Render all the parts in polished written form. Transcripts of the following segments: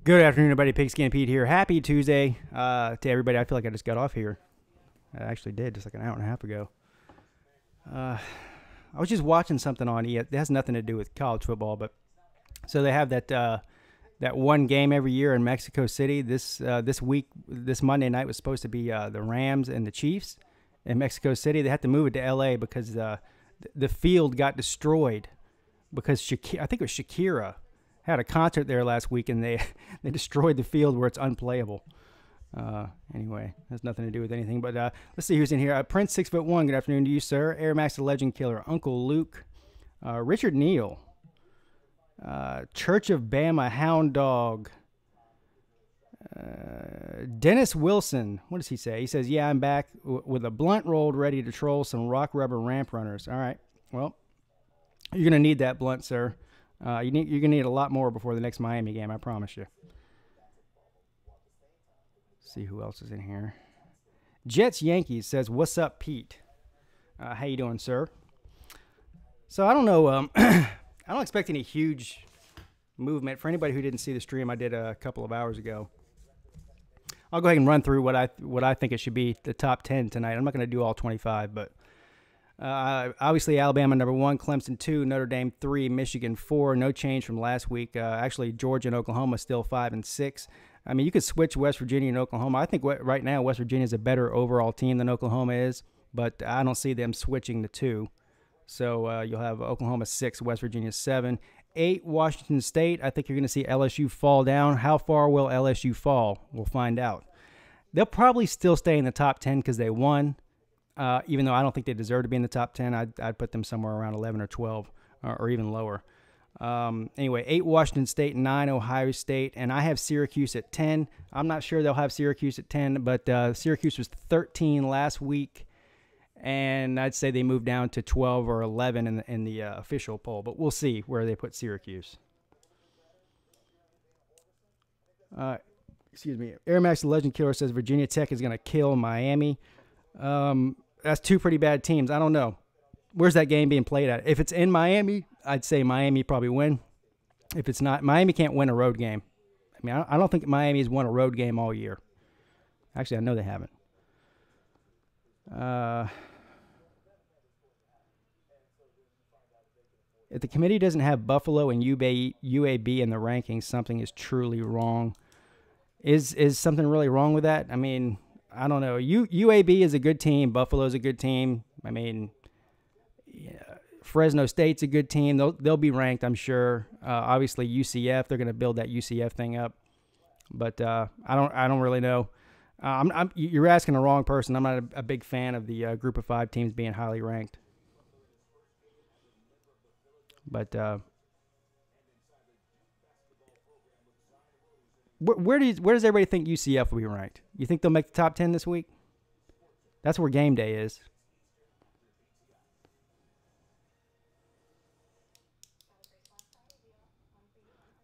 Good afternoon, everybody. Pigskin Pete here. Happy Tuesday to everybody. I feel like I just got off here. I actually did, just like an hour and a half ago. I was just watching something on ES. It has nothing to do with college football, but so they have that one game every year in Mexico City. This Monday night was supposed to be the Rams and the Chiefs in Mexico City. They had to move it to L.A. because the field got destroyed because I think it was Shakira had a concert there last week, and they destroyed the field where it's unplayable. Anyway, has nothing to do with anything. But let's see who's in here. Prince 6'1". Good afternoon to you, sir. Air Max the Legend Killer, Uncle Luke, Richard Neal, Church of Bama Hound Dog, Dennis Wilson. What does he say? He says, "Yeah, I'm back with a blunt rolled, ready to troll some rock rubber ramp runners." All right. Well, you're gonna need that blunt, sir. You're gonna need a lot more before the next Miami game. I promise you. See who else is in here. Jets Yankees says, "What's up, Pete? How you doing, sir?" So I don't know. I don't expect any huge movement. For anybody who didn't see the stream I did a couple of hours ago, I'll go ahead and run through what I think it should be the top 10 tonight. I'm not going to do all 25, but obviously Alabama number 1, Clemson 2, Notre Dame 3, Michigan 4. No change from last week. Actually, Georgia and Oklahoma still 5 and 6. I mean, you could switch West Virginia and Oklahoma. I think right now West Virginia is a better overall team than Oklahoma is, but I don't see them switching the 2. So you'll have Oklahoma 6, West Virginia 7. 8, Washington State. I think you're going to see LSU fall down. How far will LSU fall? We'll find out. They'll probably still stay in the top 10 because they won, even though I don't think they deserve to be in the top 10. I'd put them somewhere around 11 or 12 or even lower. Anyway, 8, Washington State, 9, Ohio State, and I have Syracuse at 10. I'm not sure they'll have Syracuse at 10, but Syracuse was 13 last week, and I'd say they moved down to 12 or 11 in the official poll, but we'll see where they put Syracuse. Excuse me. Air Max the Legend Killer says Virginia Tech is going to kill Miami. That's 2 pretty bad teams. I don't know. Where's that game being played at? If it's in Miami, I'd say Miami probably win. If it's not, Miami can't win a road game. I mean, I don't think Miami's won a road game all year. Actually, I know they haven't. If the committee doesn't have Buffalo and UAB in the rankings, something is truly wrong. Is something really wrong with that? I mean, I don't know. UAB is a good team. Buffalo's a good team. I mean, yeah, Fresno State's a good team. They'll be ranked, I'm sure. Obviously, UCF, they're going to build that UCF thing up. But I don't really know. You're asking the wrong person. I'm not a big fan of the group of 5 teams being highly ranked. But where does everybody think UCF will be ranked? You think they'll make the top 10 this week? That's where game day is.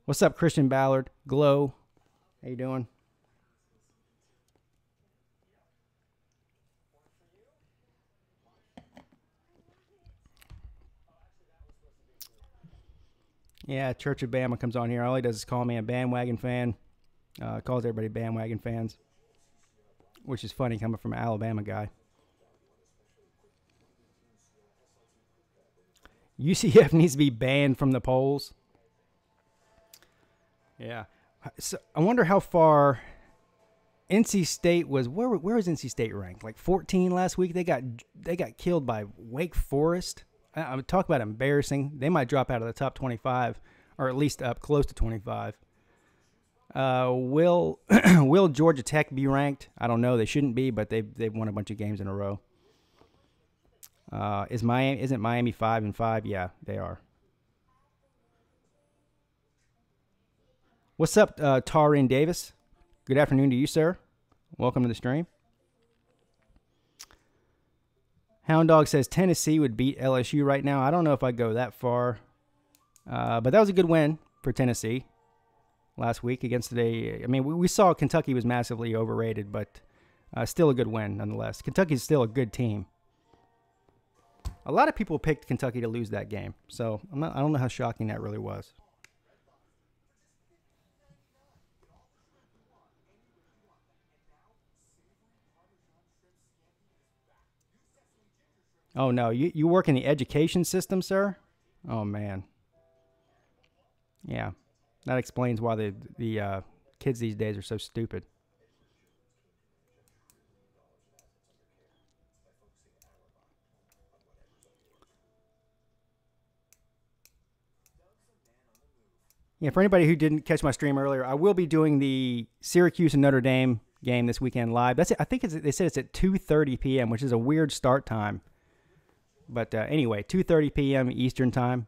What's up, Christian Ballard? Glow. How you doing? Yeah, Church of Bama comes on here. All he does is call me a bandwagon fan. Calls everybody bandwagon fans, which is funny coming from an Alabama guy. UCF needs to be banned from the polls. Yeah. So I wonder how far NC State was. Where was NC State ranked? Like 14 last week. They got killed by Wake Forest. I would talk about embarrassing. They might drop out of the top 25, or at least up close to 25. Will Georgia Tech be ranked? I don't know. They shouldn't be, but they've won a bunch of games in a row. Isn't Miami 5-5? Yeah, they are. What's up, Tarin Davis? Good afternoon to you, sir. Welcome to the stream. Hound Dog says Tennessee would beat LSU right now. I don't know if I'd go that far. But that was a good win for Tennessee last week against I mean, we saw Kentucky was massively overrated, but still a good win nonetheless. Kentucky's still a good team. A lot of people picked Kentucky to lose that game, so I don't know how shocking that really was. Oh, no. You work in the education system, sir? Oh, man. Yeah. That explains why the kids these days are so stupid. Yeah, for anybody who didn't catch my stream earlier, I will be doing the Syracuse and Notre Dame game this weekend live. That's it. I think they said it's at 2:30 p.m., which is a weird start time. But anyway, 2:30 p.m. Eastern time.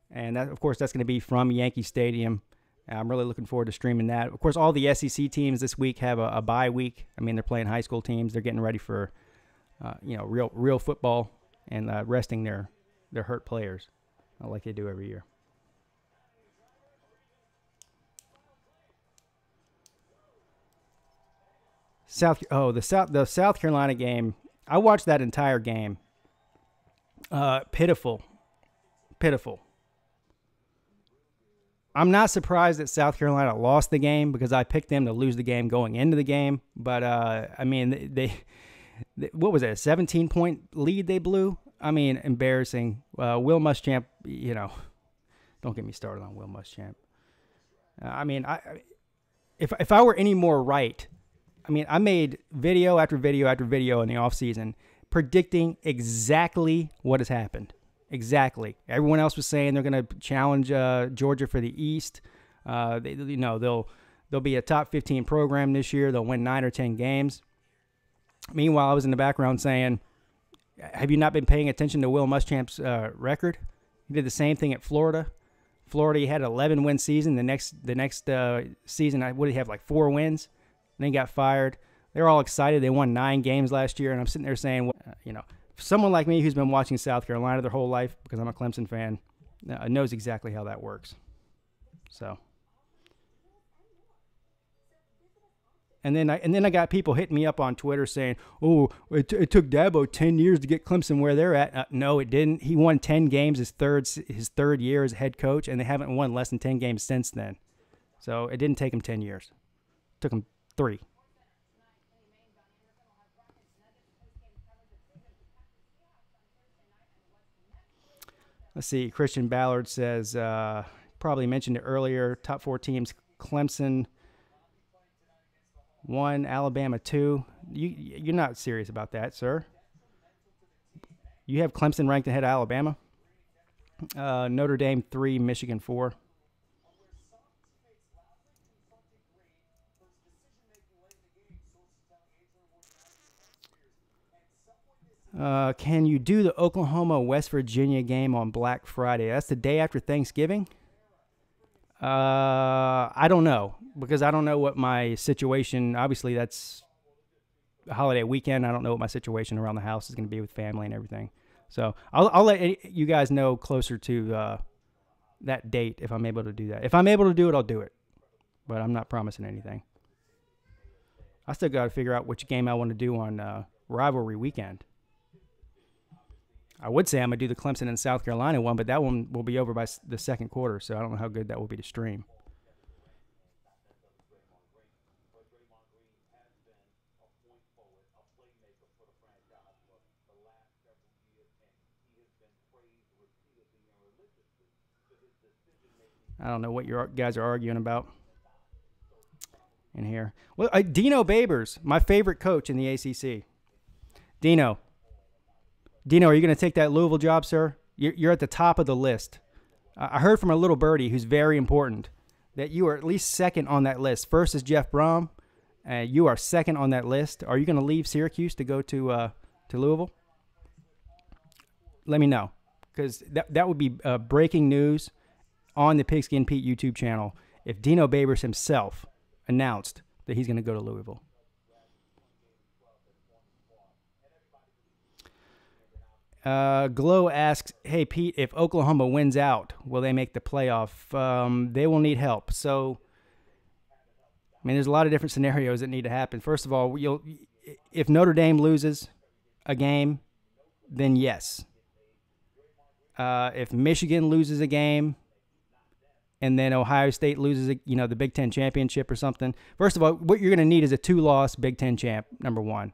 And, that, of course, that's going to be from Yankee Stadium. I'm really looking forward to streaming that. Of course, all the SEC teams this week have a bye week. I mean, they're playing high school teams. They're getting ready for, real football and resting their hurt players like they do every year. The South Carolina game. I watched that entire game. Pitiful. I'm not surprised that South Carolina lost the game because I picked them to lose the game going into the game. But I mean, they what was it? A 17-point lead they blew. I mean, embarrassing. Will Muschamp, don't get me started on Will Muschamp. I mean, if I were any more right. I mean, I made video after video after video in the offseason predicting exactly what has happened. Exactly. Everyone else was saying they're going to challenge Georgia for the East. They'll be a top 15 program this year. They'll win 9 or 10 games. Meanwhile, I was in the background saying, have you not been paying attention to Will Muschamp's record? He did the same thing at Florida. Florida, he had an 11-win season. The next season, what did he have, like 4 wins? And he got fired. They were all excited. They won 9 games last year, and I'm sitting there saying, someone like me who's been watching South Carolina their whole life because I'm a Clemson fan knows exactly how that works. So, and then I got people hitting me up on Twitter saying, "Oh, it took Dabo 10 years to get Clemson where they're at." No, it didn't. He won 10 games his third year as head coach, and they haven't won less than 10 games since then. So it didn't take him 10 years. It took him 3. Let's see. Christian Ballard says, probably mentioned it earlier, top 4 teams, Clemson 1, Alabama 2. You're not serious about that, sir. You have Clemson ranked ahead of Alabama. Notre Dame 3, Michigan 4. Can you do the Oklahoma-West Virginia game on Black Friday? That's the day after Thanksgiving? I don't know, because I don't know what my situation, obviously that's a holiday weekend. I don't know what my situation around the house is going to be with family and everything. So I'll let you guys know closer to that date if I'm able to do that. If I'm able to do it, I'll do it. But I'm not promising anything. I still got to figure out which game I want to do on Rivalry weekend. I would say I'm going to do the Clemson and South Carolina one, but that one will be over by the second quarter, so I don't know how good that will be to stream. I don't know what you guys are arguing about in here. Well, Dino Babers, my favorite coach in the ACC. Dino, are you going to take that Louisville job, sir? You're at the top of the list. I heard from a little birdie who's very important that you are at least second on that list. First is Jeff Brom. You are second on that list. Are you going to leave Syracuse to go to Louisville? Let me know, because that would be breaking news on the Pigskin Pete YouTube channel if Dino Babers himself announced that he's going to go to Louisville. Glow asks, hey, Pete, if Oklahoma wins out, will they make the playoff? They will need help. So, I mean, there's a lot of different scenarios that need to happen. First of all, if Notre Dame loses a game, then yes. If Michigan loses a game, and then Ohio State loses, the Big Ten championship or something. First of all, what you're going to need is a 2-loss Big Ten champ, number one,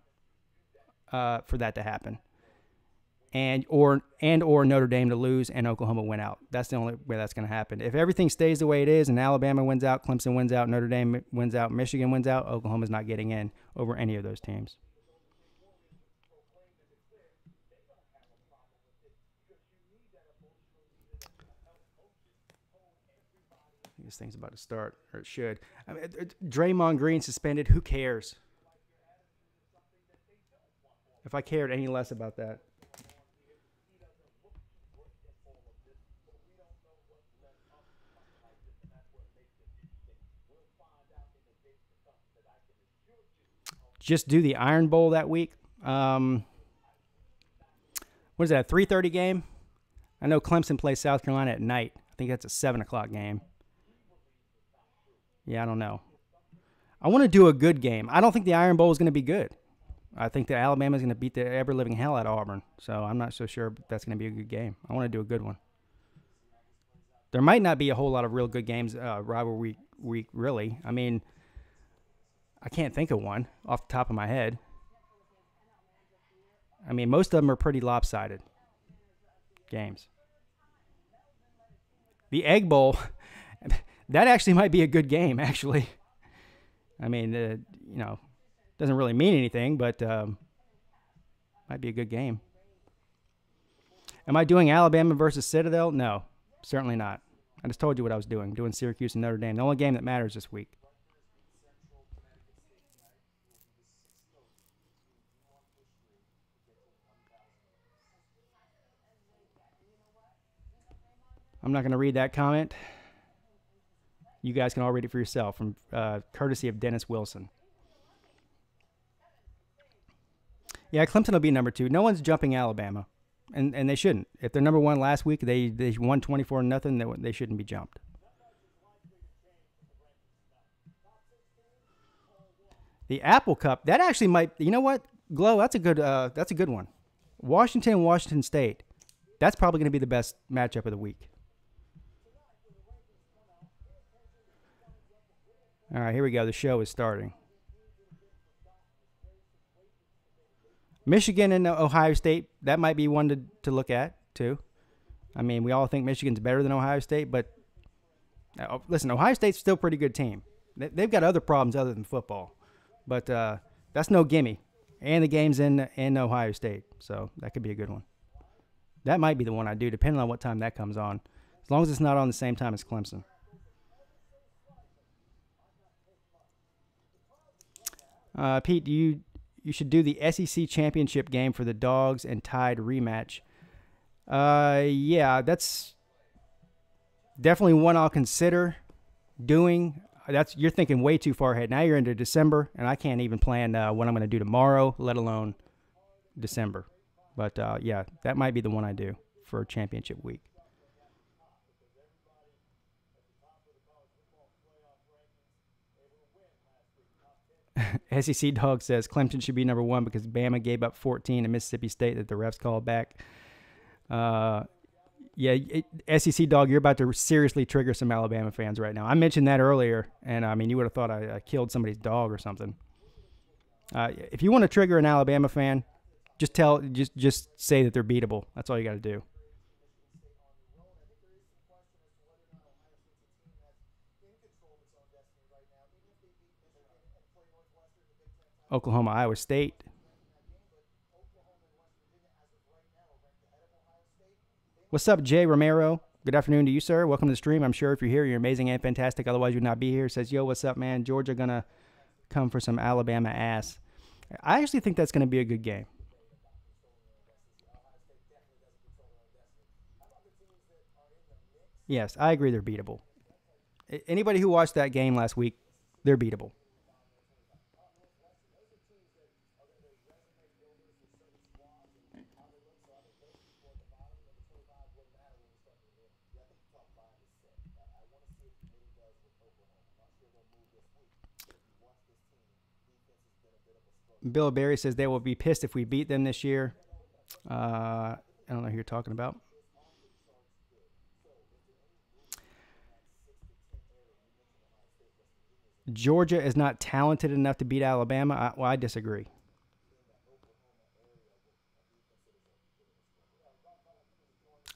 for that to happen. and or Notre Dame to lose and Oklahoma win out. That's the only way that's going to happen. If everything stays the way it is and Alabama wins out, Clemson wins out, Notre Dame wins out, Michigan wins out, Oklahoma's not getting in over any of those teams. This thing's about to start, or it should. I mean, Draymond Green suspended. Who cares? If I cared any less about that. Just do the Iron Bowl that week. What is that, a 3:30 game? I know Clemson plays South Carolina at night. I think that's a 7 o'clock game. Yeah, I don't know. I want to do a good game. I don't think the Iron Bowl is going to be good. I think that Alabama is going to beat the ever-living hell out of Auburn. So I'm not so sure that's going to be a good game. I want to do a good one. There might not be a whole lot of real good games rivalry week, really. I mean, I can't think of one off the top of my head. I mean, most of them are pretty lopsided games. The Egg Bowl, that actually might be a good game, actually. I mean, doesn't really mean anything, but might be a good game. Am I doing Alabama versus Citadel? No, certainly not. I just told you what I was doing Syracuse and Notre Dame. The only game that matters this week. I'm not going to read that comment. You guys can all read it for yourself from courtesy of Dennis Wilson. Yeah, Clemson will be number 2. No one's jumping Alabama, and they shouldn't. If they're number 1 last week, they won 24-0. They shouldn't be jumped. The Apple Cup, that actually might. You know what, Glow? That's a good one. Washington and Washington State. That's probably going to be the best matchup of the week. All right, here we go. The show is starting. Michigan and Ohio State, that might be one to look at, too. I mean, we all think Michigan's better than Ohio State, but listen, Ohio State's still a pretty good team. They've got other problems other than football, but that's no gimme. And the game's in Ohio State, so that could be a good one. That might be the one I do, depending on what time that comes on, as long as it's not on the same time as Clemson. Pete, you should do the SEC championship game for the Dogs and Tide rematch. Yeah, that's definitely one I'll consider doing. You're thinking way too far ahead. Now you're into December, and I can't even plan what I'm going to do tomorrow, let alone December. But, yeah, that might be the one I do for championship week. SEC Dog says Clemson should be number 1 because Bama gave up 14 to Mississippi State that the refs called back. Yeah, SEC Dog, you're about to seriously trigger some Alabama fans right now. I mentioned that earlier, and I mean, you would have thought I killed somebody's dog or something. If you want to trigger an Alabama fan, just say that they're beatable. That's all you got to do. Oklahoma, Iowa State. What's up, Jay Romero? Good afternoon to you, sir. Welcome to the stream. I'm sure if you're here, you're amazing and fantastic. Otherwise, you'd not be here. Says, yo, what's up, man? Georgia going to come for some Alabama ass. I actually think that's going to be a good game. Yes, I agree they're beatable. Anybody who watched that game last week, they're beatable. Bill Berry says they will be pissed if we beat them this year. I don't know who you're talking about. Georgia is not talented enough to beat Alabama. I disagree.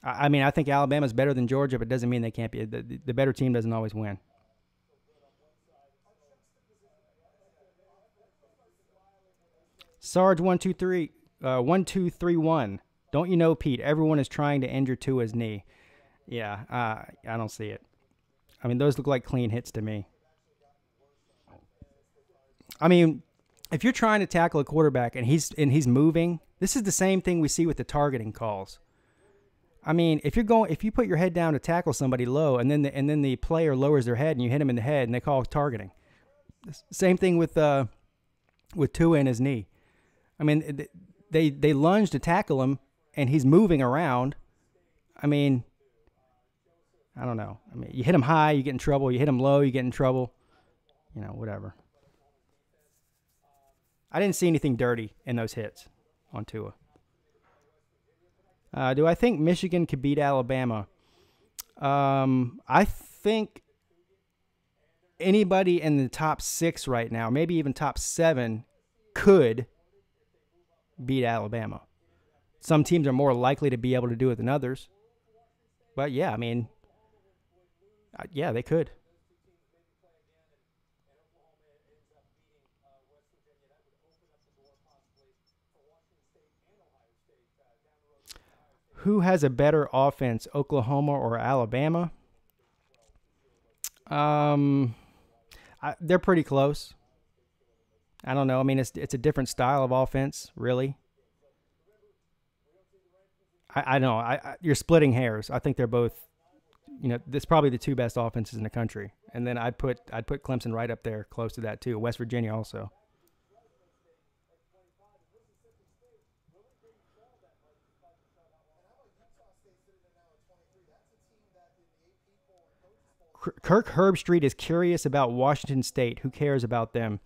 I mean, I think Alabama's better than Georgia, but it doesn't mean they can't be. The better team doesn't always win. Sarge 123 1231. Don't you know, Pete? Everyone is trying to injure Tua's knee. Yeah, I don't see it. I mean, those look like clean hits to me. I mean, if you're trying to tackle a quarterback and he's moving, this is the same thing we see with the targeting calls. I mean, if you put your head down to tackle somebody low, and then the player lowers their head and you hit him in the head, and they call it targeting. Same thing with Tua and his knee. I mean, they lunge to tackle him, and he's moving around. I mean, I don't know. I mean, you hit him high, you get in trouble. You hit him low, you get in trouble. You know, whatever. I didn't see anything dirty in those hits on Tua. Do I think Michigan could beat Alabama? I think anybody in the top 6 right now, maybe even top 7, could beat Alabama. Some teams are more likely to be able to do it than others. But, yeah, I mean, yeah, they could. Who has a better offense, Oklahoma or Alabama? They're pretty close. I don't know. I mean, it's a different style of offense, really. I know. You're splitting hairs. I think they're both. You know, that's probably the 2 best offenses in the country, and then I'd put Clemson right up there, close to that too. West Virginia also. Kirk Herbstreit is curious about Washington State. Who cares about them?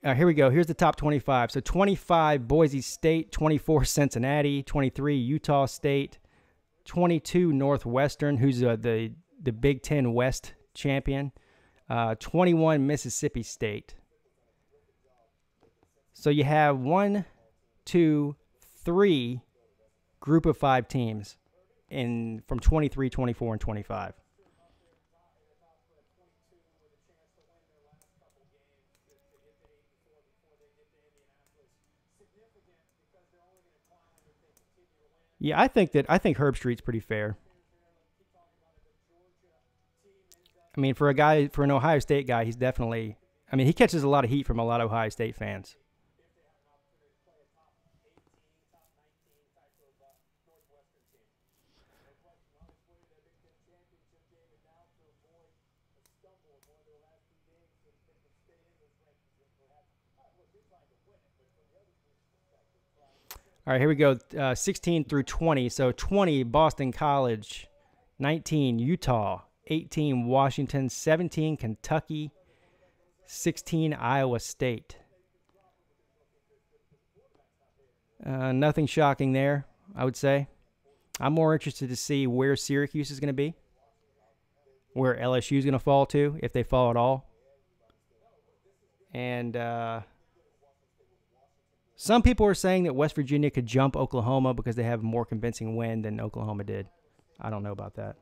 Here we go. Here's the top 25. So 25, Boise State. 24, Cincinnati. 23, Utah State. 22, Northwestern, who's the Big Ten West champion. 21, Mississippi State. So you have 1, 2, 3 group of 5 teams from 23, 24, and 25. Yeah, I think Herbstreit's pretty fair. I mean, for an Ohio State guy, he's definitely. I mean, he catches a lot of heat from a lot of Ohio State fans. All right, here we go. 16 through 20. So 20, Boston College. 19, Utah. 18, Washington. 17, Kentucky. 16, Iowa State. Nothing shocking there, I would say. I'm more interested to see where Syracuse is going to be, where LSU is going to fall to, if they fall at all. And some people are saying that West Virginia could jump Oklahoma because they have a more convincing win than Oklahoma did. I don't know about that.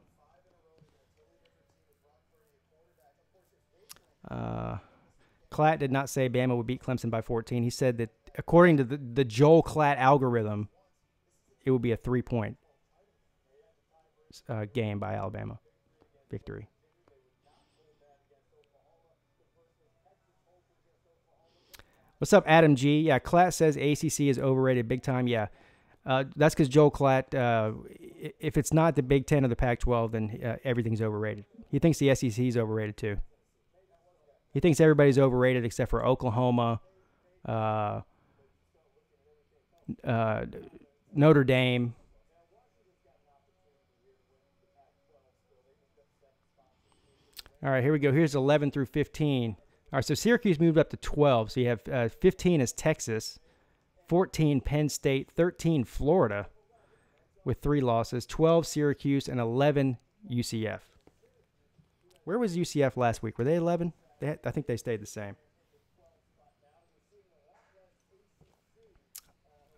Klatt did not say Bama would beat Clemson by 14. He said that according to the Joel Klatt algorithm, it would be a 3-point game by Alabama. Victory. What's up, Adam G? Yeah, Klatt says ACC is overrated big time. Yeah, that's because Joel Klatt, if it's not the Big Ten or the Pac-12, then everything's overrated. He thinks the SEC is overrated too. He thinks everybody's overrated except for Oklahoma, Notre Dame. All right, here we go. Here's 11 through 15. All right, so Syracuse moved up to 12. So you have 15 is Texas, 14 Penn State, 13 Florida with 3 losses, 12 Syracuse, and 11 UCF. Where was UCF last week? Were they 11? I think they stayed the same.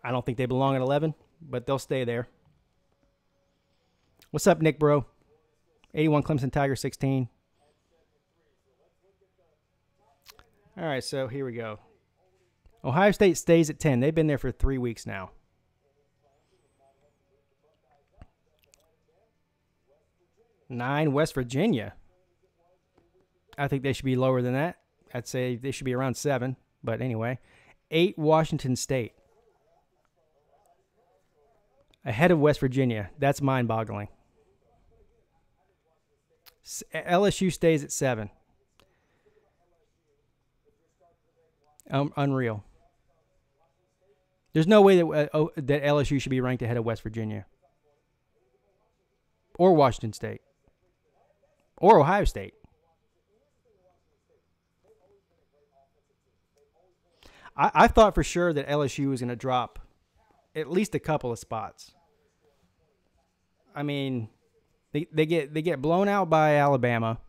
I don't think they belong at 11, but they'll stay there. What's up, Nick, bro? 81 Clemson Tiger 16. All right, so here we go. Ohio State stays at 10. They've been there for 3 weeks now. Nine, West Virginia. I think they should be lower than that. I'd say they should be around 7. But anyway. 8, Washington State. Ahead of West Virginia. That's mind-boggling. LSU stays at 7. Unreal. There's no way that LSU should be ranked ahead of West Virginia. Or Washington State. Or Ohio State. I thought for sure that LSU was going to drop at least a couple of spots. I mean, they get blown out by Alabama,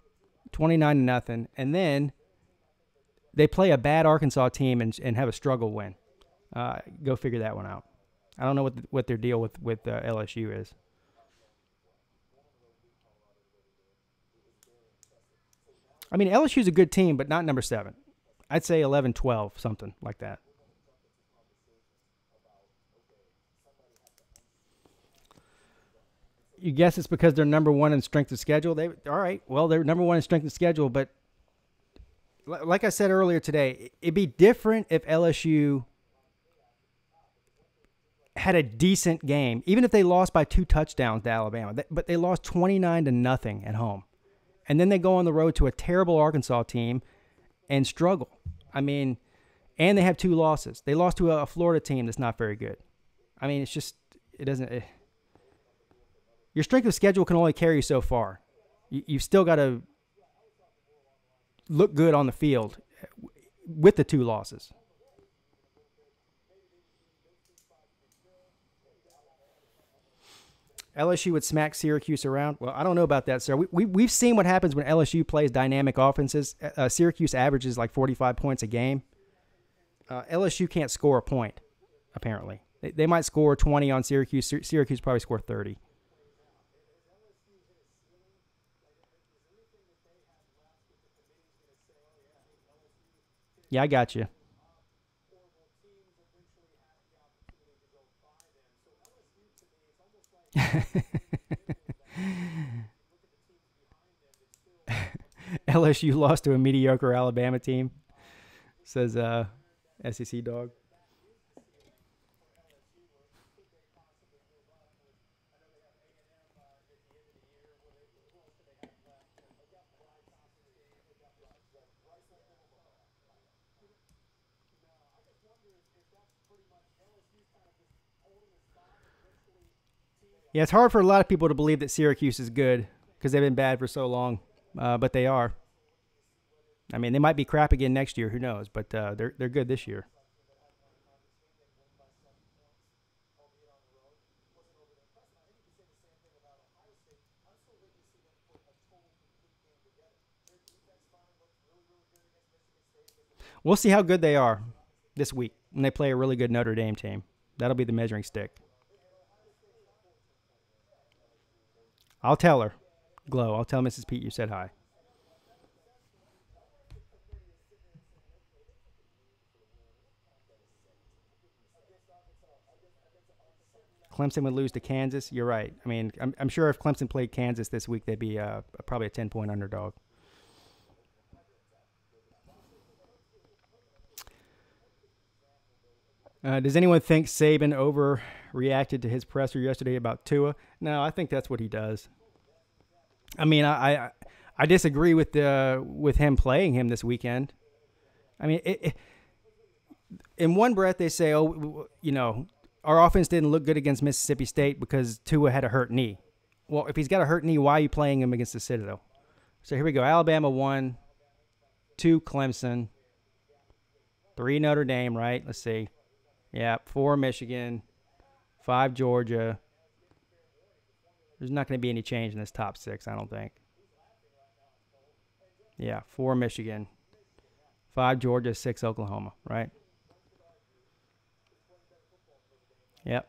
29-0, and then they play a bad Arkansas team and have a struggle win. Go figure that one out. I don't know what their deal with LSU is. I mean, LSU's a good team, but not number 7. I'd say 11, 12, something like that. You guess it's because they're number 1 in strength of schedule? All right, well, they're number 1 in strength of schedule, but like I said earlier today, it'd be different if LSU had a decent game, even if they lost by 2 touchdowns to Alabama. But they lost 29-0 at home. And then they go on the road to a terrible Arkansas team and struggle. I mean, and they have 2 losses. They lost to a Florida team that's not very good. I mean, it's just, it doesn't. Your strength of schedule can only carry you so far. You've still got to look good on the field with the 2 losses. LSU would smack Syracuse around. Well, I don't know about that, sir. We've seen what happens when LSU plays dynamic offenses. Syracuse averages like 45 points a game. LSU can't score a point, apparently. They might score 20 on Syracuse. Syracuse probably score 30. Yeah, I got you. LSU lost to a mediocre Alabama team, says SEC Dog. Yeah, it's hard for a lot of people to believe that Syracuse is good because they've been bad for so long, but they are. I mean, they might be crap again next year. Who knows? But they're good this year. We'll see how good they are this week when they play a really good Notre Dame team. That'll be the measuring stick. I'll tell her. Glow. I'll tell Mrs. Peete you said hi. Clemson would lose to Kansas. You're right. I mean, I'm sure if Clemson played Kansas this week, they'd be probably a 10-point underdog. Does anyone think Saban overreacted to his presser yesterday about Tua? No, I think that's what he does. I mean, I disagree with him playing him this weekend. I mean, in one breath they say, oh, you know, our offense didn't look good against Mississippi State because Tua had a hurt knee. Well, if he's got a hurt knee, why are you playing him against the Citadel? So here we go. Alabama 1, 2 Clemson, 3 Notre Dame, right? Let's see. Yeah, 4 Michigan, 5 Georgia. There's not going to be any change in this top 6, I don't think. Yeah, 4 Michigan, 5 Georgia, 6 Oklahoma, right? Yep.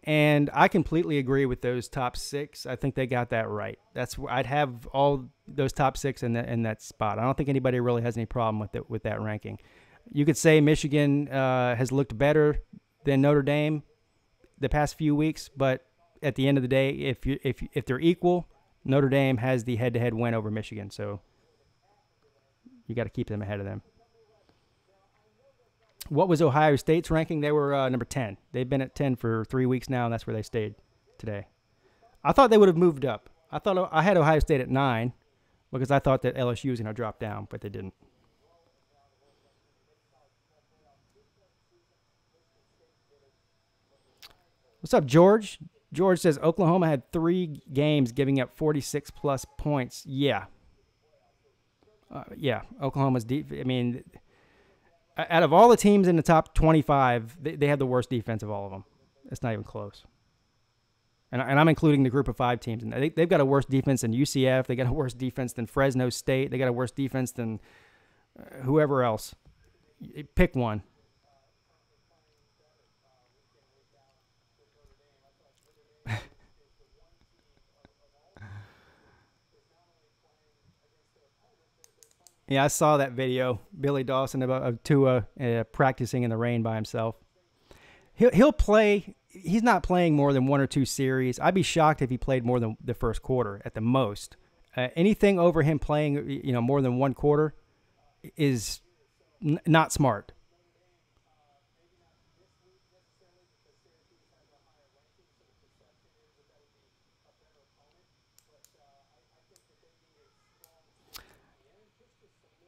And I completely agree with those top 6. I think they got that right. I'd have all those top 6 in that spot. I don't think anybody really has any problem with that ranking. You could say Michigan has looked better than Notre Dame the past few weeks, but at the end of the day, if they're equal, Notre Dame has the head-to-head win over Michigan. So you got to keep them ahead of them. What was Ohio State's ranking? They were number 10. They've been at 10 for 3 weeks now, and that's where they stayed today. I thought they would have moved up. I had Ohio State at 9 because I thought that LSU was going to drop down, but they didn't. What's up, George? George says Oklahoma had 3 games giving up 46-plus points. Yeah. Oklahoma's deep. I mean, out of all the teams in the top 25, they have the worst defense of all of them. It's not even close. And I'm including the group of 5 teams. And they've got a worse defense than UCF. They got a worse defense than Fresno State. They got a worse defense than whoever else. Pick one. Yeah, I saw that video, Billy Dawson, of Tua practicing in the rain by himself. He'll play. He's not playing more than 1 or 2 series. I'd be shocked if he played more than the first quarter at the most. Anything over him playing, more than 1 quarter is not smart.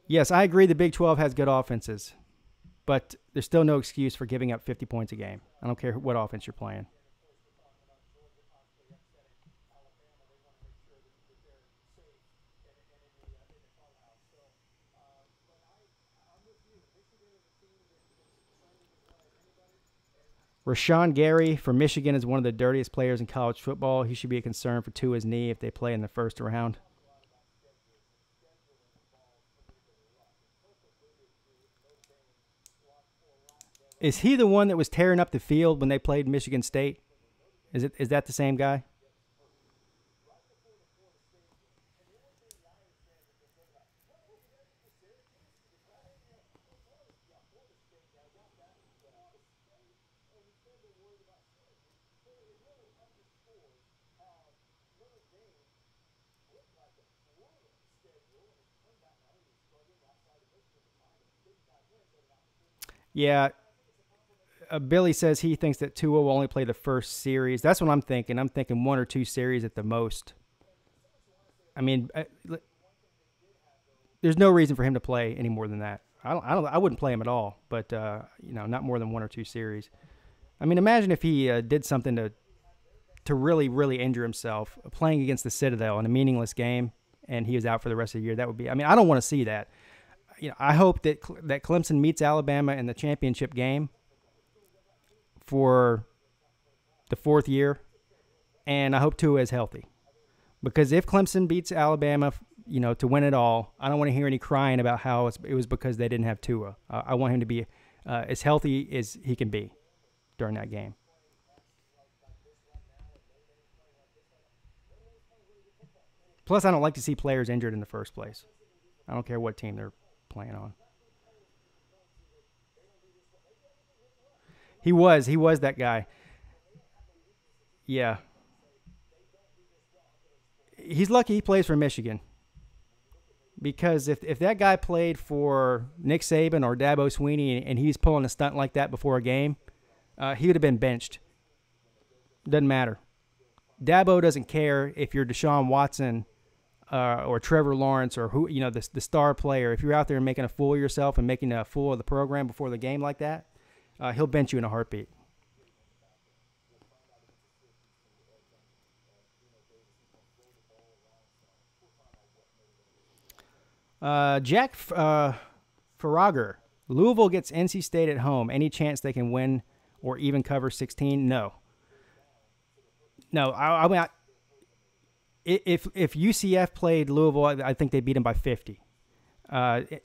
Yes, I agree the Big 12 has good offenses, but there's still no excuse for giving up 50 points a game. I don't care what offense you're playing. Rashawn Gary from Michigan is one of the dirtiest players in college football. He should be a concern for Tua's knee if they play in the first round. Is he the one that was tearing up the field when they played Michigan State? Is that the same guy? Yeah. Billy says he thinks that Tua will only play the first series. That's what I'm thinking. I'm thinking 1 or 2 series at the most. I mean, there's no reason for him to play any more than that. I wouldn't play him at all, but not more than 1 or 2 series. I mean, imagine if he did something to really, really injure himself, playing against the Citadel in a meaningless game, and he was out for the rest of the year. That would be. I mean, I don't want to see that. I hope that Clemson meets Alabama in the championship game for the 4th year, and I hope Tua is healthy. Because if Clemson beats Alabama, to win it all, I don't want to hear any crying about how it was because they didn't have Tua. I want him to be as healthy as he can be during that game. Plus, I don't like to see players injured in the first place. I don't care what team they're playing on. He was that guy. Yeah. He's lucky he plays for Michigan. Because if that guy played for Nick Saban or Dabo Swinney and he's pulling a stunt like that before a game, he would have been benched. Doesn't matter. Dabo doesn't care if you're Deshaun Watson or Trevor Lawrence or who the star player. If you're out there making a fool of yourself and making a fool of the program before the game like that, he'll bench you in a heartbeat. Jack Farrager. Louisville gets NC State at home. Any chance they can win or even cover 16? No. No. I mean, if UCF played Louisville, I think they beat them by 50.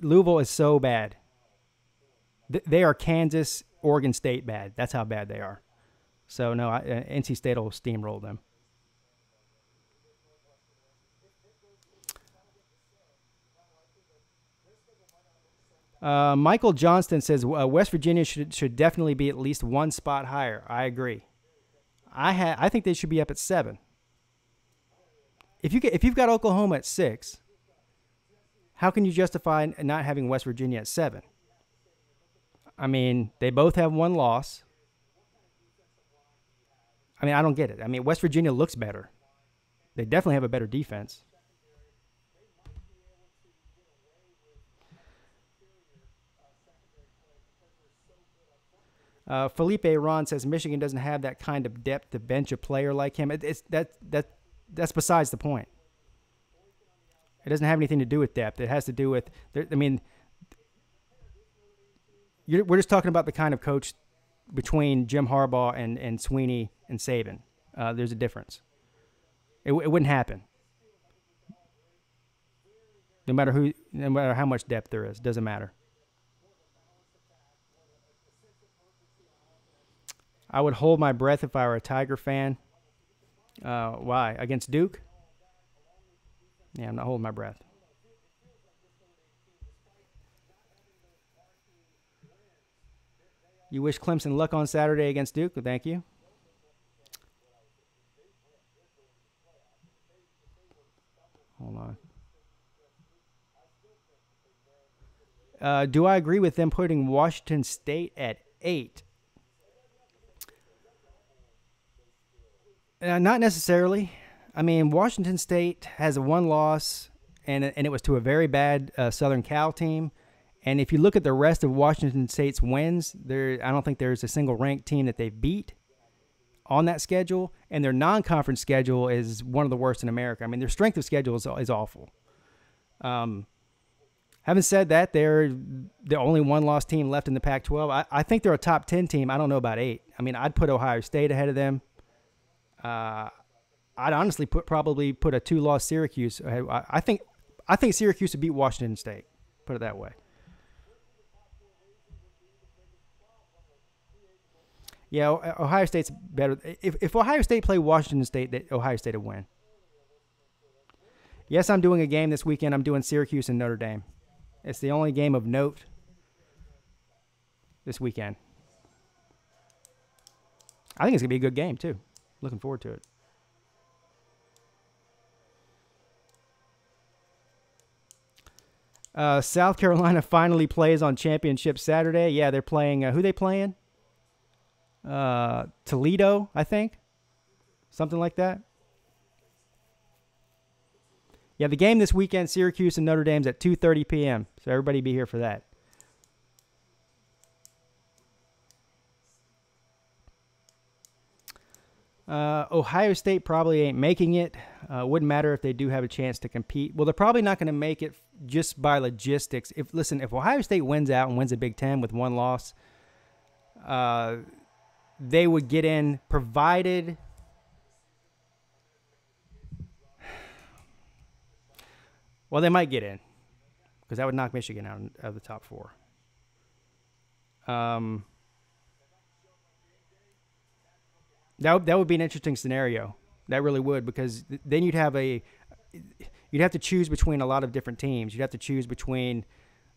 Louisville is so bad. They are Kansas, Oregon State bad. That's how bad they are. So, no, NC State will steamroll them. Michael Johnston says West Virginia should definitely be at least one spot higher. I agree. I think they should be up at 7. If you've got Oklahoma at 6, how can you justify not having West Virginia at 7? I mean, they both have 1 loss. I mean, I don't get it. I mean, West Virginia looks better. They definitely have a better defense. Felipe Ron says Michigan doesn't have that kind of depth to bench a player like him. That's besides the point. It doesn't have anything to do with depth. It has to do with, I mean, we're just talking about the kind of coach between Jim Harbaugh and Sweeney and Saban. There's a difference. It wouldn't happen. No matter how much depth there is, doesn't matter. I would hold my breath if I were a Tiger fan. Why? Against Duke? Yeah, I'm not holding my breath. You wish Clemson luck on Saturday against Duke? Well, thank you. Hold on. Do I agree with them putting Washington State at 8? Not necessarily. I mean, Washington State has 1 loss, and it was to a very bad Southern Cal team. And if you look at the rest of Washington State's wins, I don't think there's a single ranked team that they've beat on that schedule. And their non-conference schedule is one of the worst in America. I mean, their strength of schedule is awful. Having said that, they're the only 1-loss team left in the Pac-12. I think they're a top 10 team. I don't know about 8. I mean, I'd put Ohio State ahead of them. I'd honestly probably put a 2-loss Syracuse ahead. I think Syracuse would beat Washington State. Put it that way. Yeah, Ohio State's better. If Ohio State played Washington State, Ohio State would win. Yes, I'm doing a game this weekend. I'm doing Syracuse and Notre Dame. It's the only game of note this weekend. I think it's going to be a good game, too. Looking forward to it. South Carolina finally plays on Championship Saturday. Yeah, they're playing. Who they playing? Toledo, I think. Something like that. Yeah, the game this weekend, Syracuse and Notre Dame's at 2:30 p.m. So everybody be here for that. Ohio State probably ain't making it. Wouldn't matter if they do have a chance to compete. Well, they're probably not going to make it just by logistics. If Ohio State wins out and wins the Big Ten with 1 loss, they would get in provided. Well, they might get in because that would knock Michigan out of the top 4. That would be an interesting scenario. That really would, because then you'd have to choose between a lot of different teams. You'd have to choose between,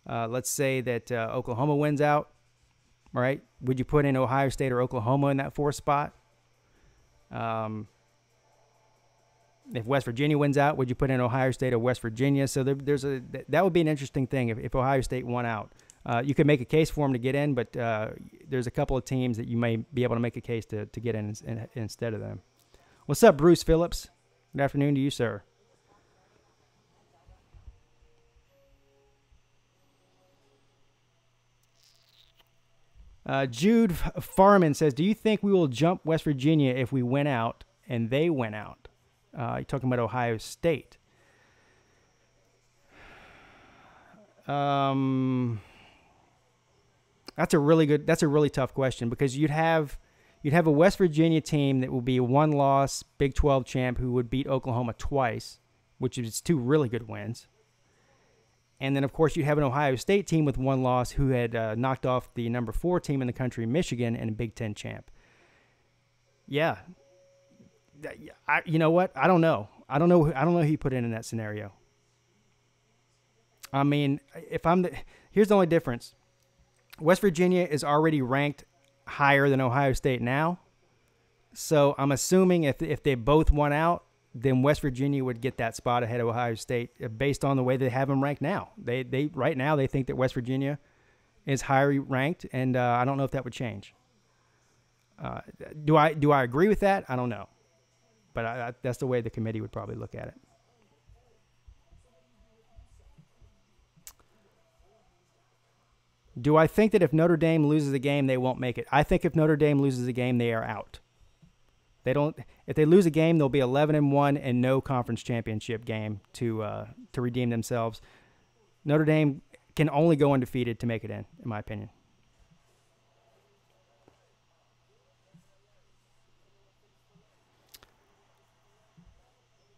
let's say that Oklahoma wins out, right? Would you put in Ohio State or Oklahoma in that 4th spot? If West Virginia wins out, would you put in Ohio State or West Virginia? So that would be an interesting thing if Ohio State won out. You could make a case for them to get in, but there's a couple of teams that you may be able to make a case to get in instead of them. What's up, Bruce Phillips? Good afternoon to you, sir. Jude Farman says, do you think we will jump West Virginia if we win out and they win out? You're talking about Ohio State. That's a really tough question, because you'd have a West Virginia team that will be a 1-loss Big 12 champ who would beat Oklahoma twice, which is 2 really good wins. And then, of course, you'd have an Ohio State team with 1 loss who had knocked off the number 4 team in the country, Michigan, and a Big 10 champ. Yeah. You know what? I don't know. I don't know. I don't know who you put in that scenario. I mean, here's the only difference. West Virginia is already ranked higher than Ohio State now. So I'm assuming if they both won out, then West Virginia would get that spot ahead of Ohio State based on the way they have them ranked now. They right now they think that West Virginia is higher ranked, and I don't know if that would change. Do I agree with that? I don't know, but that's the way the committee would probably look at it. Do I think that if Notre Dame loses a game, they won't make it? I think if Notre Dame loses a game, they are out. They don't. If they lose a game, they'll be 11-1 and no conference championship game to redeem themselves. Notre Dame can only go undefeated to make it in my opinion.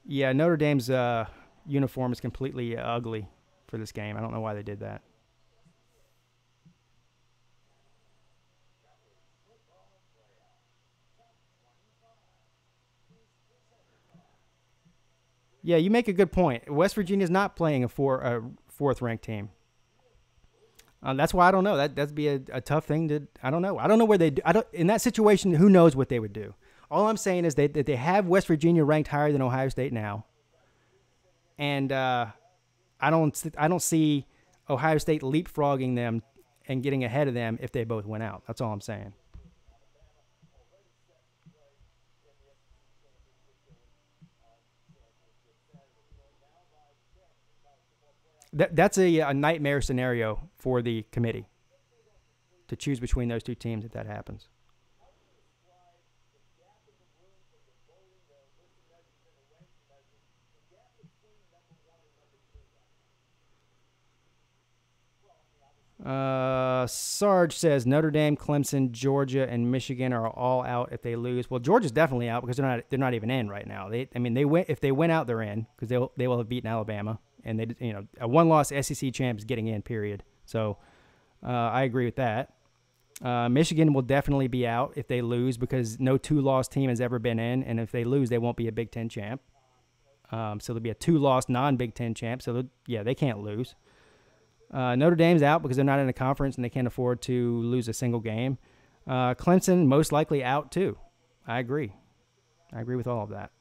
Yeah, Notre Dame's uniform is completely ugly for this game. I don't know why they did that. Yeah, you make a good point. West Virginia's not playing a fourth-ranked team. That's why I don't know. That'd be a tough thing to. I don't know. I don't know where they. I don't in that situation. Who knows what they would do? All I'm saying is that they have West Virginia ranked higher than Ohio State now, and I don't see Ohio State leapfrogging them and getting ahead of them if they both went out. That's all I'm saying. That's a nightmare scenario for the committee to choose between those two teams if that happens. Sarge says Notre Dame, Clemson, Georgia, and Michigan are all out if they lose. Well, Georgia's definitely out because they're not even in right now. If they win out, they're in because they will have beaten Alabama, and a one-loss SEC champ is getting in. Period. So I agree with that. Michigan will definitely be out if they lose because no two-loss team has ever been in, and if they lose, they won't be a Big Ten champ. So there'll be a two-loss non-Big Ten champ. So they can't lose. Notre Dame's out because they're not in a conference and they can't afford to lose a single game. Clemson most likely out too. I agree. I agree with all of that.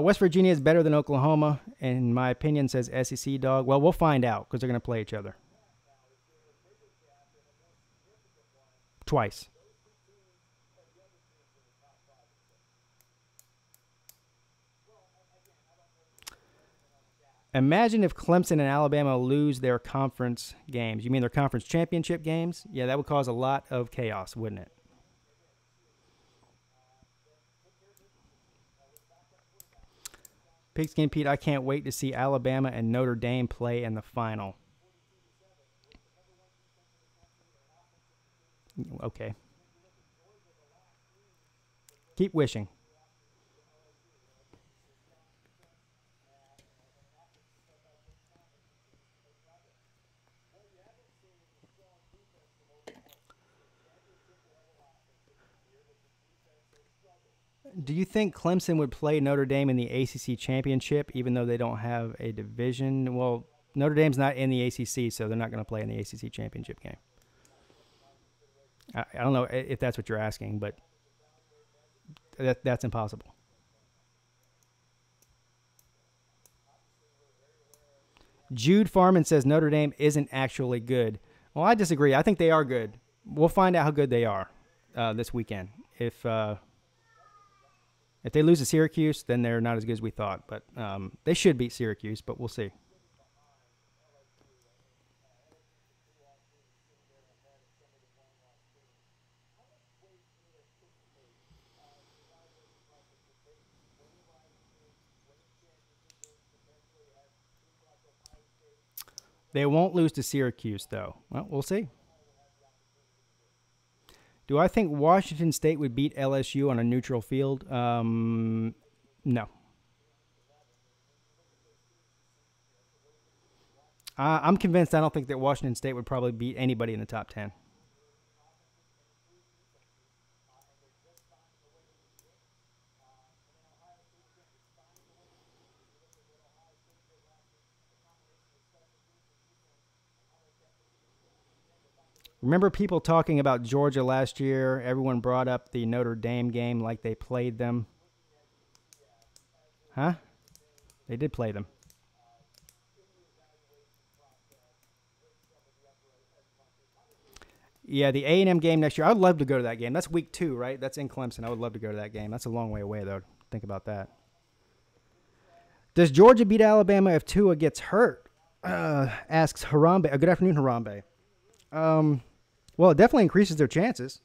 West Virginia is better than Oklahoma, in my opinion, says SEC Dog. Well, we'll find out because they're going to play each other. Twice. Imagine if Clemson and Alabama lose their conference games. You mean their conference championship games? Yeah, that would cause a lot of chaos, wouldn't it? Pigskin Pete, I can't wait to see Alabama and Notre Dame play in the final. Okay. Keep wishing. Do you think Clemson would play Notre Dame in the ACC championship, even though they don't have a division? Well, Notre Dame's not in the ACC, so they're not going to play in the ACC championship game. I don't know if that's what you're asking, but that's impossible. Jude Farman says Notre Dame isn't actually good. Well, I disagree. I think they are good. We'll find out how good they are this weekend. If they lose to Syracuse, then they're not as good as we thought. But they should beat Syracuse, but we'll see. They won't lose to Syracuse, though. Well, we'll see. Do I think Washington State would beat LSU on a neutral field? No. I'm convinced I don't think that Washington State would probably beat anybody in the top 10. Remember people talking about Georgia last year? Everyone brought up the Notre Dame game like they played them. Huh? They did play them. Yeah, the A&M game next year. I would love to go to that game. That's week 2, right? That's in Clemson. I would love to go to that game. That's a long way away, though. Think about that. Does Georgia beat Alabama if Tua gets hurt? Asks Harambe. Good afternoon, Harambe. Well, it definitely increases their chances.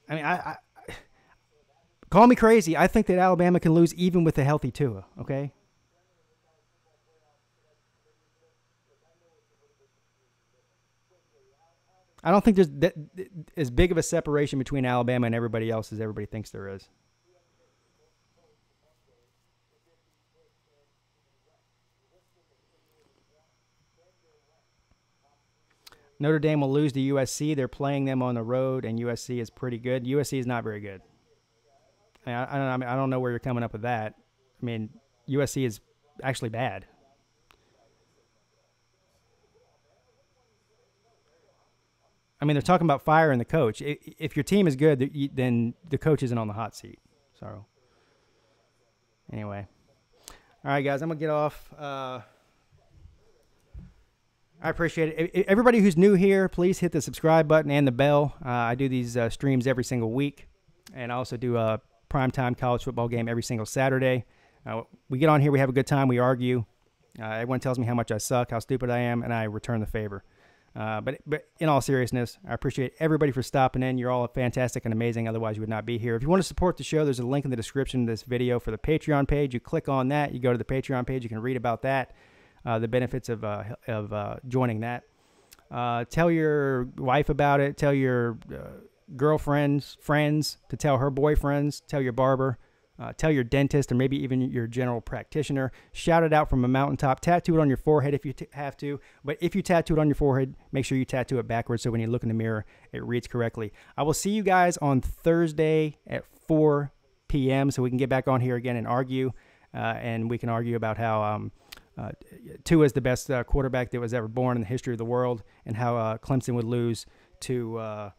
I mean, I call me crazy. I think that Alabama can lose even with a healthy Tua, okay? I don't think there's as big of a separation between Alabama and everybody else as everybody thinks there is. Notre Dame will lose to USC. They're playing them on the road, and USC is pretty good. USC is not very good. I don't know where you're coming up with that. I mean, USC is actually bad. I mean, they're talking about firing the coach. If your team is good, then the coach isn't on the hot seat. So, anyway. All right, guys, I'm going to get off. I appreciate it. Everybody who's new here, please hit the subscribe button and the bell. I do these streams every single week, and I also do a primetime college football game every single Saturday. We get on here, we have a good time, we argue. Everyone tells me how much I suck, how stupid I am, and I return the favor. But in all seriousness, I appreciate everybody for stopping in. You're all fantastic and amazing. Otherwise, you would not be here. If you want to support the show, there's a link in the description of this video for the Patreon page. You click on that. You go to the Patreon page. You can read about that, the benefits of joining that. Tell your wife about it. Tell your girlfriends, friends to tell her boyfriends. Tell your barber. Tell your dentist or maybe even your general practitioner. Shout it out from a mountaintop. Tattoo it on your forehead if you have to. But if you tattoo it on your forehead, make sure you tattoo it backwards so when you look in the mirror, it reads correctly. I will see you guys on Thursday at 4 p.m. so we can get back on here again and argue. And we can argue about how Tua is the best quarterback that was ever born in the history of the world and how Clemson would lose to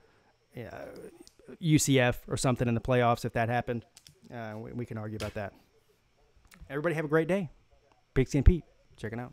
UCF or something in the playoffs if that happened. We can argue about that. Everybody have a great day. Peete and Peete. Checking out.